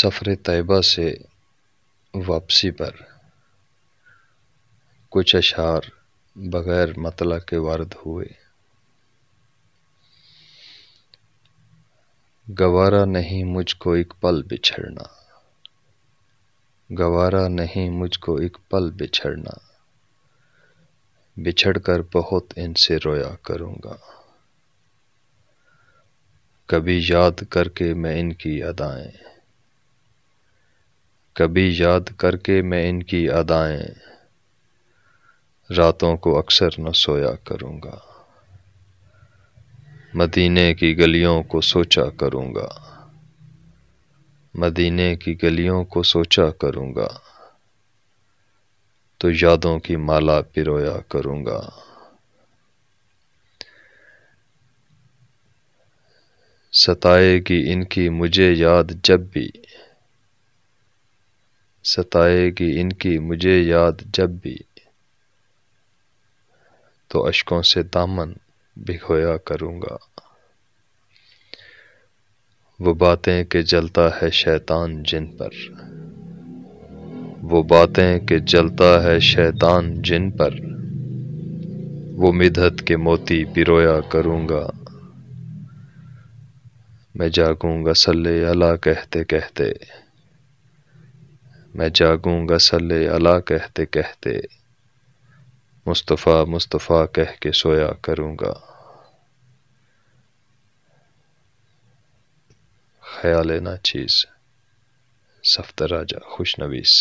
سفر طیبہ سے واپسی پر کچھ اشعار بغیر مطلع کے وارد ہوئے۔ گوارا نہیں مجھ کو ایک پل بچھڑنا، گوارا نہیں مجھ کو ایک پل بچھڑنا، بچھڑ کر بہت ان سے رویا کروں گا۔ کبھی یاد کر کے میں ان کی ادائیں، کبھی یاد کر کے میں ان کی ادائیں، راتوں کو اکثر نہ سویا کروں گا۔ مدینے کی گلیوں کو سوچا کروں گا، مدینے کی گلیوں کو سوچا کروں گا، تو یادوں کی مالا پرویا کروں گا۔ ستائے گی ان کی مجھے یاد جب بھی، ستائے گی ان کی مجھے یاد جب بھی، تو اشکوں سے دامن بھگویا کروں گا۔ وہ باتیں کہ جلتا ہے شیطان جن پر، وہ باتیں کہ جلتا ہے شیطان جن پر، وہ مدحت کے موتی پرویا کروں گا۔ میں جاگوں گا صلی اللہ کہتے کہتے، میں جاگوں گا صلی اللہ کہتے کہتے، مصطفیٰ مصطفیٰ کہہ کے سویا کروں گا۔ خیال ناچیز صفدر راجہ خوشنویس۔